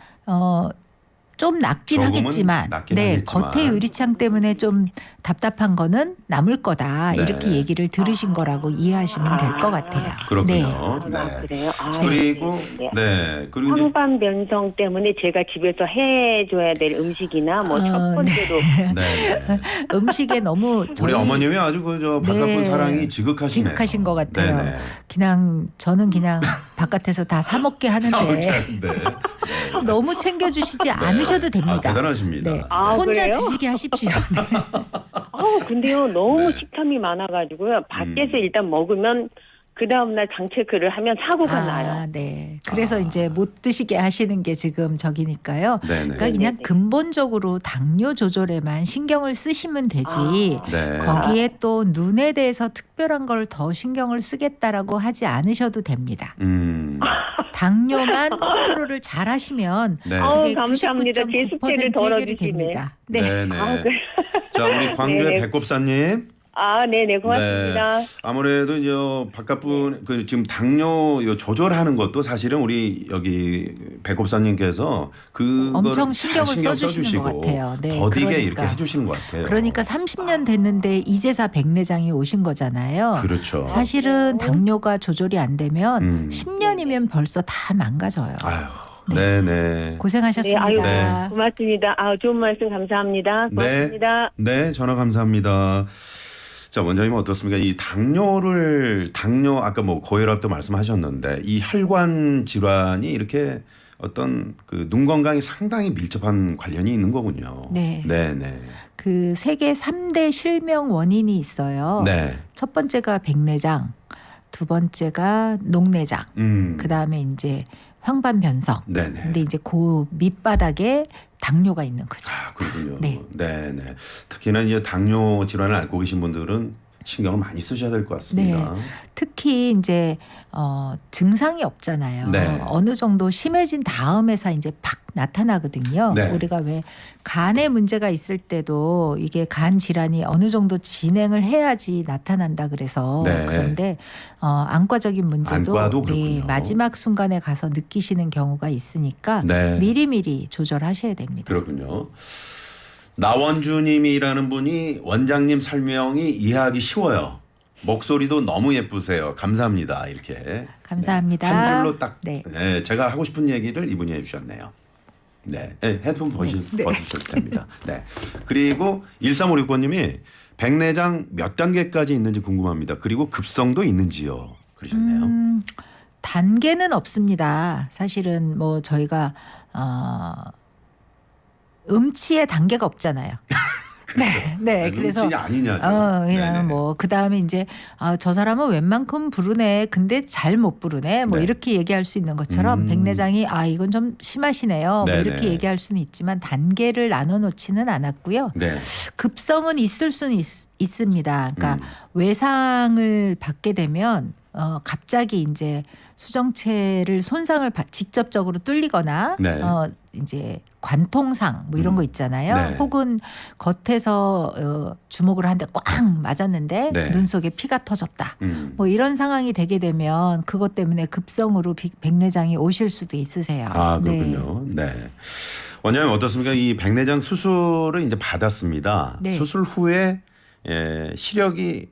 좀 낫긴 조금은 하겠지만, 낫긴 하겠지만. 겉의 유리창 때문에 좀 답답한 거는 남을 거다. 네. 이렇게 얘기를 들으신 거라고 이해하시면 될 것 같아요. 그렇군요. 그래요? 그리고 네. 네. 그리고 이제 황반 변성 때문에 제가 집에서 해줘야 될 음식이나 뭐 첫 번째로 네. 음식에 너무 우리 저희 어머님이 아주 그저 바깥분 네. 사랑이 지극하시네요. 지극하신 것 같아요. 네네. 저는 그냥 바깥에서 다 사 먹게 하는데 네. 너무 챙겨주시지 않으셔도 됩니다. 대단하십니다. 네. 아, 혼자 그래요? 드시게 하십시오. 근데요 너무 네. 식탐이 많아가지고요 밖에서 일단 먹으면 그 다음날 장 체크를 하면 사고가 나요. 네. 그래서 이제 못 드시게 하시는 게 지금 저기니까요. 네네. 그러니까 그냥 근본적으로 당뇨 조절에만 신경을 쓰시면 되지. 네. 거기에 또 눈에 대해서 특별한 걸 더 신경을 쓰겠다라고 하지 않으셔도 됩니다. 당뇨만 컨트롤을 잘 하시면 네. 그게 감사합니다. 제 숙제를 99.9% 해결이 덜어주시네. 됩니다. 네. 네네. 그래. 자, 우리 광주의 네네. 백곱사님. 네네 고맙습니다. 네. 아무래도 이제 바깥분 그 지금 당뇨 요 조절하는 것도 사실은 우리 여기 백곱사님께서 그 엄청 신경을 써주시는 것 같아요. 네, 더디게 그러니까. 이렇게 해주시는 것 같아요. 그러니까 30년 됐는데 이제사 백내장이 오신 거잖아요. 그렇죠. 사실은 당뇨가 조절이 안 되면 10년이면 벌써 다 망가져요. 아유, 네네. 고생하셨습니다. 네, 고맙습니다. 좋은 말씀 감사합니다. 고맙습니다. 네, 전화 감사합니다. 자, 원장님은 어떻습니까? 이 당뇨 아까 뭐 고혈압도 말씀하셨는데 이 혈관 질환이 이렇게 어떤 그 눈 건강이 상당히 밀접한 관련이 있는 거군요. 네. 네네. 그 세계 3대 실명 원인이 있어요. 네. 첫 번째가 백내장, 두 번째가 녹내장, 그 다음에 이제 황반 변성. 네네. 근데 이제 그 밑바닥에 당뇨가 있는 거죠. 그렇군요. 네. 네네. 특히나 이제 당뇨 질환을 앓고 계신 분들은 신경을 많이 쓰셔야 될 것 같습니다. 네. 특히 이제 증상이 없잖아요. 네. 어느 정도 심해진 다음에서 이제 팍 나타나거든요. 네. 우리가 왜 간에 문제가 있을 때도 이게 간 질환이 어느 정도 진행을 해야지 나타난다 그래서 네. 그런데 안과적인 문제도 안과도 그렇군요. 마지막 순간에 가서 느끼시는 경우가 있으니까 네. 미리미리 조절하셔야 됩니다. 그렇군요. 나원주님이라는 분이 원장님 설명이 이해하기 쉬워요. 목소리도 너무 예쁘세요. 감사합니다. 이렇게. 감사합니다. 네. 한 줄로 딱. 네. 네, 제가 하고 싶은 얘기를 이분이 해주셨네요. 네, 헤드폰 벗으셔도 됩니다. 네. 그리고 1356번님이 백내장 몇 단계까지 있는지 궁금합니다. 그리고 급성도 있는지요. 그러셨네요. 단계는 없습니다. 사실은 뭐 저희가 음치의 단계가 없잖아요. 네. 그래서 눈치 아니냐죠. 그냥 네네. 뭐 그다음에 이제 저 사람은 웬만큼 부르네. 근데 잘 못 부르네. 뭐 네. 이렇게 얘기할 수 있는 것처럼 백내장이 이건 좀 심하시네요. 뭐 네네. 이렇게 얘기할 수는 있지만 단계를 나눠 놓지는 않았고요. 네. 급성은 있을 수는 있습니다. 그러니까 외상을 받게 되면 갑자기 이제 수정체를 손상을 직접적으로 뚫리거나 네. 이제 관통상 뭐 이런 거 있잖아요. 네. 혹은 겉에서 주먹을 한 대 꽉 맞았는데 네. 눈 속에 피가 터졌다. 뭐 이런 상황이 되게 되면 그것 때문에 급성으로 백내장이 오실 수도 있으세요. 그렇군요. 네. 원장님 어떻습니까? 이 백내장 수술을 이제 받았습니다. 네. 수술 후에 시력이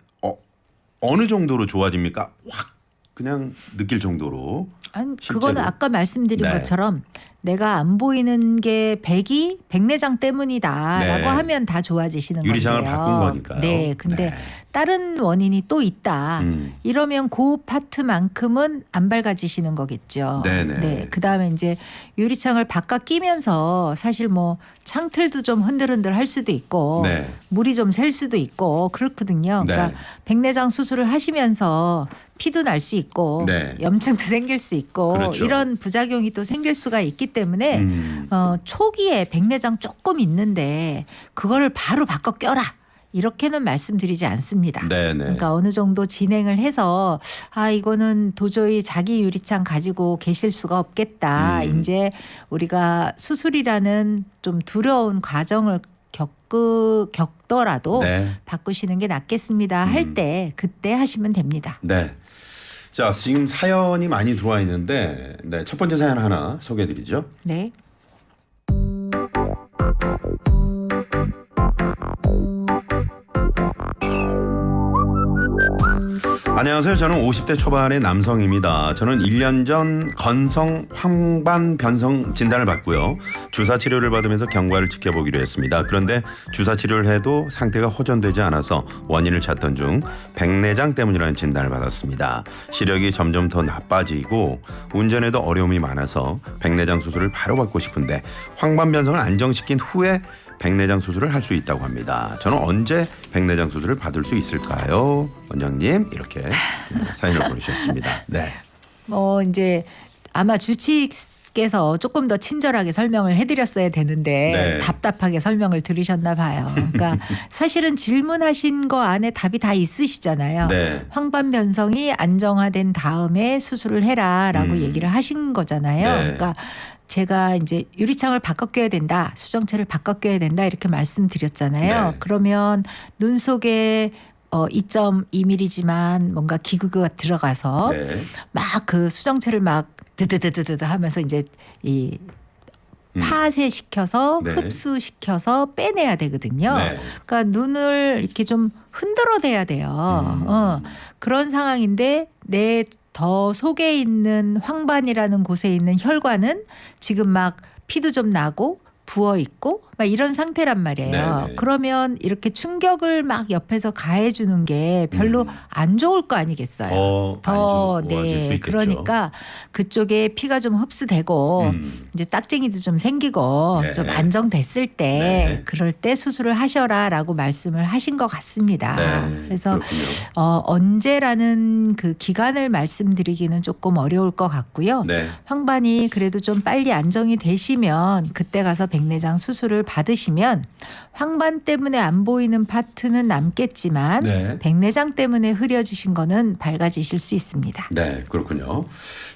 어느 정도로 좋아집니까? 확 그냥 느낄 정도로. 아니, 실제로. 그거는 아까 말씀드린 네. 것처럼 내가 안 보이는 게 백내장 때문이다라고 네. 하면 다 좋아지시는 유리창을 건데요. 바꾼 거니까요. 네, 근데 네. 다른 원인이 또 있다. 이러면 그 파트만큼은 안 밝아지시는 거겠죠. 네네. 네, 그다음에 이제 유리창을 바깥 끼면서 사실 뭐 창틀도 좀 흔들흔들 할 수도 있고 네. 물이 좀 셀 수도 있고 그렇거든요. 그러니까 네. 백내장 수술을 하시면서 피도 날 수 있고 네. 염증도 생길 수 있고 그렇죠. 이런 부작용이 또 생길 수가 있기 때문에 초기에 백내장 조금 있는데 그거를 바로 바꿔 껴라. 이렇게는 말씀드리지 않습니다. 네네. 그러니까 어느 정도 진행을 해서 이거는 도저히 자기 유리창 가지고 계실 수가 없겠다. 이제 우리가 수술이라는 좀 두려운 과정을 겪더라도 네. 바꾸시는 게 낫겠습니다. 할 때 그때 하시면 됩니다. 네. 자, 지금 사연이 많이 들어와 있는데 네, 첫 번째 사연 하나 소개해 드리죠. 네. 안녕하세요. 저는 50대 초반의 남성입니다. 저는 1년 전 건성 황반 변성 진단을 받고요. 주사 치료를 받으면서 경과를 지켜보기로 했습니다. 그런데 주사 치료를 해도 상태가 호전되지 않아서 원인을 찾던 중 백내장 때문이라는 진단을 받았습니다. 시력이 점점 더 나빠지고 운전에도 어려움이 많아서 백내장 수술을 바로 받고 싶은데 황반 변성을 안정시킨 후에 백내장 수술을 할 수 있다고 합니다. 저는 언제 백내장 수술을 받을 수 있을까요? 원장님 이렇게 사연을 보내주셨습니다. 네. 이제 아마 주치의께서 조금 더 친절하게 설명을 해드렸어야 되는데 네. 답답하게 설명을 들으셨나 봐요. 그러니까 사실은 질문하신 거 안에 답이 다 있으시잖아요. 네. 황반 변성이 안정화된 다음에 수술을 해라라고 얘기를 하신 거잖아요. 네. 그러니까 제가 이제 유리창을 바꿔 껴야 된다, 수정체를 바꿔 껴야 된다 이렇게 말씀드렸잖아요. 네. 그러면 눈 속에 2.2mm지만 뭔가 기구가 들어가서 네. 막 그 수정체를 막 드드드드드 하면서 이제 이 파쇄시켜서 네. 흡수시켜서 빼내야 되거든요. 네. 그러니까 눈을 이렇게 좀 흔들어대야 돼요. 그런 상황인데 내 더 속에 있는 황반이라는 곳에 있는 혈관은 지금 막 피도 좀 나고 부어 있고 막 이런 상태란 말이에요. 네네. 그러면 이렇게 충격을 막 옆에서 가해주는 게 별로 안 좋을 거 아니겠어요. 더 안 좋아질 수 네. 있겠죠. 그러니까 그쪽에 피가 좀 흡수되고 이제 딱쟁이도 좀 생기고 네. 좀 안정됐을 때 네. 그럴 때 수술을 하셔라라고 말씀을 하신 것 같습니다. 네. 그래서 그렇군요. 언제라는 그 기간을 말씀드리기는 조금 어려울 것 같고요. 네. 황반이 그래도 좀 빨리 안정이 되시면 그때 가서 백내장 수술을 받으시면 황반 때문에 안 보이는 파트는 남겠지만 네. 백내장 때문에 흐려지신 거는 밝아지실 수 있습니다. 네, 그렇군요.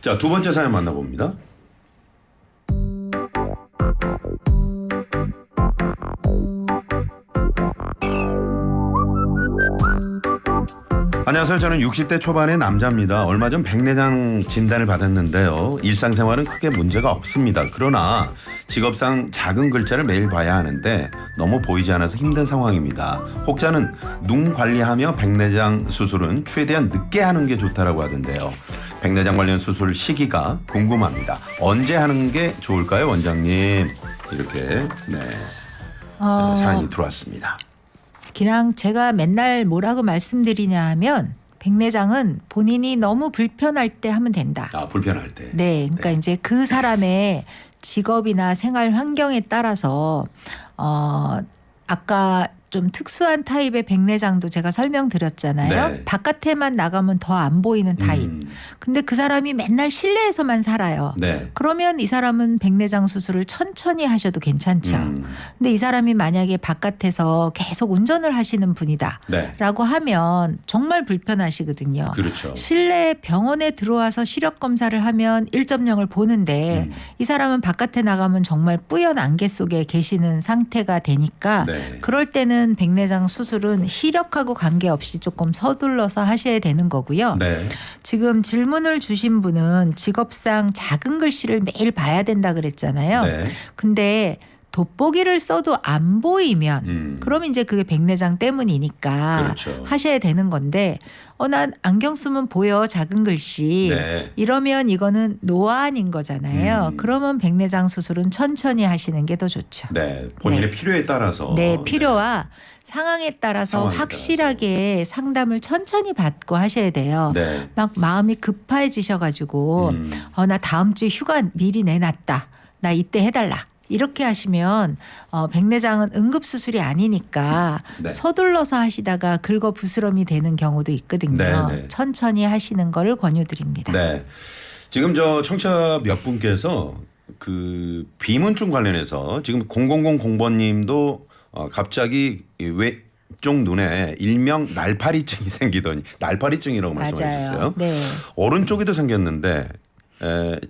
자, 두 번째 사연 만나봅니다. 안녕하세요. 저는 60대 초반의 남자입니다. 얼마 전 백내장 진단을 받았는데요. 일상생활은 크게 문제가 없습니다. 그러나 직업상 작은 글자를 매일 봐야 하는데 너무 보이지 않아서 힘든 상황입니다. 혹자는 눈 관리하며 백내장 수술은 최대한 늦게 하는 게 좋다라고 하던데요. 백내장 관련 수술 시기가 궁금합니다. 언제 하는 게 좋을까요, 원장님? 이렇게 사연이 들어왔습니다. 그냥 제가 맨날 뭐라고 말씀드리냐 하면 백내장은 본인이 너무 불편할 때 하면 된다. 불편할 때. 네, 그러니까 이제 그 사람의 직업이나 생활 환경에 따라서 아까 좀 특수한 타입의 백내장도 제가 설명드렸잖아요. 네. 바깥에만 나가면 더 안 보이는 타입. 근데 그 사람이 맨날 실내에서만 살아요. 네. 그러면 이 사람은 백내장 수술을 천천히 하셔도 괜찮죠. 근데 이 사람이 만약에 바깥에서 계속 운전을 하시는 분이다. 네. 라고 하면 정말 불편하시거든요. 그렇죠. 실내 병원에 들어와서 시력 검사를 하면 1.0을 보는데 이 사람은 바깥에 나가면 정말 뿌연 안개 속에 계시는 상태가 되니까 네. 그럴 때는 하는 백내장 수술은 시력하고 관계없이 조금 서둘러서 하셔야 되는 거고요. 네. 지금 질문을 주신 분은 직업상 작은 글씨를 매일 봐야 된다 그랬잖아요. 네. 근데 돋보기를 써도 안 보이면 그러면 이제 그게 백내장 때문이니까 그렇죠. 하셔야 되는 건데 난 안경 쓰면 보여 작은 글씨 네. 이러면 이거는 노안인 거잖아요. 그러면 백내장 수술은 천천히 하시는 게 더 좋죠. 네. 본인의 필요에 따라서. 네, 필요와 상황에 따라서 상황에 확실하게 상담을 천천히 받고 하셔야 돼요. 네. 막 마음이 급해지셔가지고 나 다음 주에 휴가 미리 내놨다. 나 이때 해달라. 이렇게 하시면 백내장은 응급수술이 아니니까 네. 서둘러서 하시다가 긁어부스럼이 되는 경우도 있거든요. 네, 네. 천천히 하시는 거를 권유드립니다. 네. 지금 저 청취자 몇 분께서 그 비문증 관련해서 지금 0000번님도 갑자기 왼쪽 눈에 일명 날파리증이 생기더니 날파리증이라고 말씀해 주셨어요. 네. 오른쪽에도 생겼는데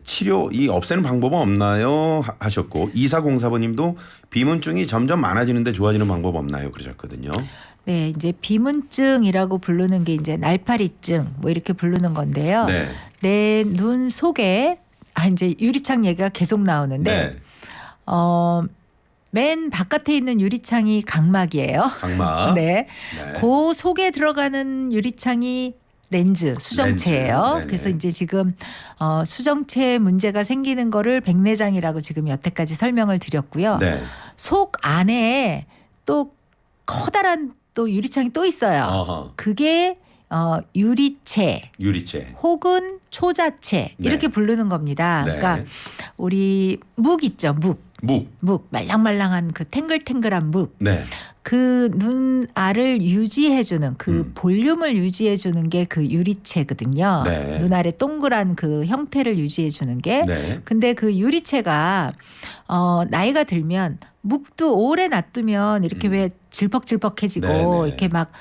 치료 이 없애는 방법은 없나요? 하셨고 2404번님도 비문증이 점점 많아지는데 좋아지는 방법 없나요? 그러셨거든요. 네, 이제 비문증이라고 부르는 게 이제 날파리증 뭐 이렇게 부르는 건데요. 네. 내 눈 속에 이제 유리창 얘기가 계속 나오는데 네. 맨 바깥에 있는 유리창이 각막이에요. 각막. 네. 네. 그 속에 들어가는 유리창이 렌즈 수정체예요. 렌즈. 네네. 그래서 이제 지금 수정체 문제가 생기는 거를 백내장이라고 지금 여태까지 설명을 드렸고요. 네. 속 안에 또 커다란 또 유리창이 또 있어요. 어허. 그게 유리체 유리체. 혹은 초자체 네. 이렇게 부르는 겁니다. 네. 그러니까 우리 묵 있죠, 묵. 묵. 말랑말랑한 그 탱글탱글한 묵. 네. 그 눈알을 유지해주는 그 볼륨을 유지해주는 게 그 유리체거든요. 네. 눈알의 동그란 그 형태를 유지해주는 게. 네. 근데 그 유리체가 나이가 들면 묵도 오래 놔두면 이렇게 왜 질퍽질퍽해지고 네네. 이렇게 막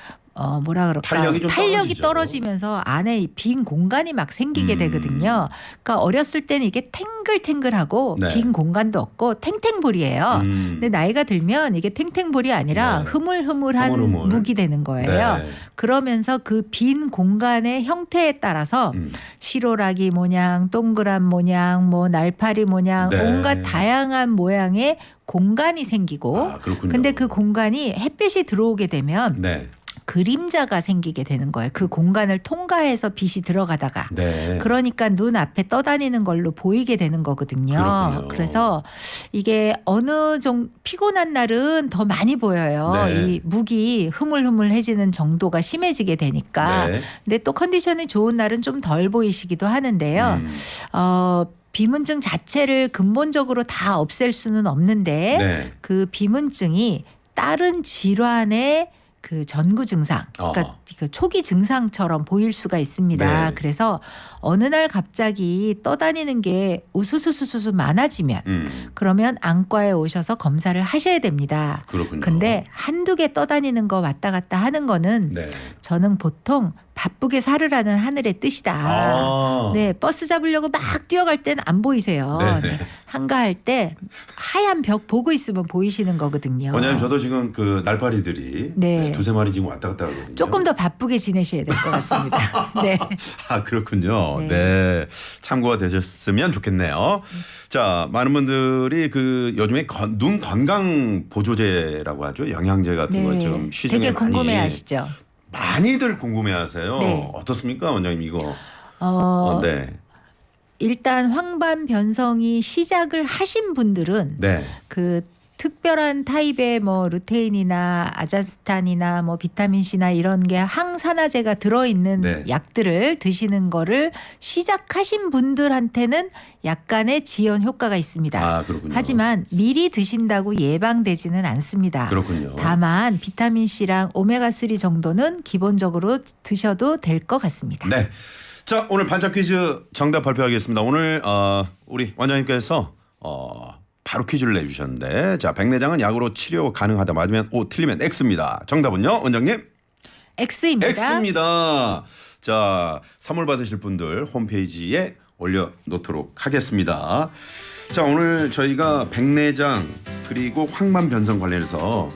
뭐라 그럴까 탄력이 좀 떨어지죠. 떨어지면서 안에 빈 공간이 막 생기게 되거든요. 그러니까 어렸을 때는 이게 탱글탱글하고 네. 빈 공간도 없고 탱탱볼이에요. 근데 나이가 들면 이게 탱탱볼이 아니라 네. 흐물흐물한 흐물흐물. 묵이 되는 거예요. 네. 그러면서 그 빈 공간의 형태에 따라서 시로라기 모양, 동그란 모양, 뭐 날파리 모양 네. 온갖 다양한 모양의 공간이 생기고 아, 그렇군요. 근데 그 공간이 햇빛이 들어오게 되면 네. 그림자가 생기게 되는 거예요. 그 공간을 통과해서 빛이 들어가다가. 네. 그러니까 눈 앞에 떠다니는 걸로 보이게 되는 거거든요. 그렇군요. 그래서 이게 어느 정도 피곤한 날은 더 많이 보여요. 네. 이 묵이 흐물흐물해지는 정도가 심해지게 되니까. 네. 근데 또 컨디션이 좋은 날은 좀 덜 보이시기도 하는데요. 비문증 자체를 근본적으로 다 없앨 수는 없는데 네. 그 비문증이 다른 질환의 그 전구 증상, 그러니까 그 초기 증상처럼 보일 수가 있습니다. 네. 그래서 어느 날 갑자기 떠다니는 게 우수수수수 많아지면 그러면 안과에 오셔서 검사를 하셔야 됩니다. 그렇군요. 근데 한두 개 떠다니는 거 왔다 갔다 하는 거는 네. 저는 보통 바쁘게 살으라는 하늘의 뜻이다. 아. 네, 버스 잡으려고 막 뛰어갈 땐 안 보이세요. 네네. 네, 한가할 때 하얀 벽 보고 있으면 보이시는 거거든요. 원장님 저도 지금 그 날파리들이 네. 두세 마리 지금 왔다 갔다 하거든요. 조금 더 바쁘게 지내셔야 될 것 같습니다. 네. 아 그렇군요. 네. 네. 참고가 되셨으면 좋겠네요. 자 많은 분들이 그 요즘에 눈 건강 보조제라고 하죠. 영양제 같은 거 좀 시중에 되게 많이 궁금해하시죠. 많이들 궁금해하세요. 네. 어떻습니까, 원장님 이거? 네. 일단 황반 변성이 시작을 하신 분들은 네. 그 특별한 타입의 뭐 루테인이나 아자스탄이나 뭐 비타민 C나 이런 게 항산화제가 들어있는 네. 약들을 드시는 거를 시작하신 분들한테는 약간의 지연 효과가 있습니다. 아 그렇군요. 하지만 미리 드신다고 예방되지는 않습니다. 그렇군요. 다만 비타민 C랑 오메가3 정도는 기본적으로 드셔도 될 것 같습니다. 네. 자 오늘 반짝 퀴즈 정답 발표하겠습니다. 오늘 우리 원장님께서 바로 퀴즈를 내주셨는데 자 백내장은 약으로 치료 가능하다. 맞으면 O, 틀리면 X입니다. 정답은요, 원장님? X입니다. X입니다. 자 선물 받으실 분들 홈페이지에 올려놓도록 하겠습니다. 자 오늘 저희가 백내장 그리고 황반 변성 관련해서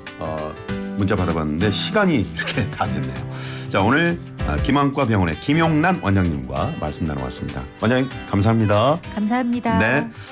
문자 받아봤는데 시간이 이렇게 다 됐네요. 자, 오늘 김안과 병원의 김용란 원장님과 말씀 나눠봤습니다. 원장님 감사합니다. 감사합니다. 네.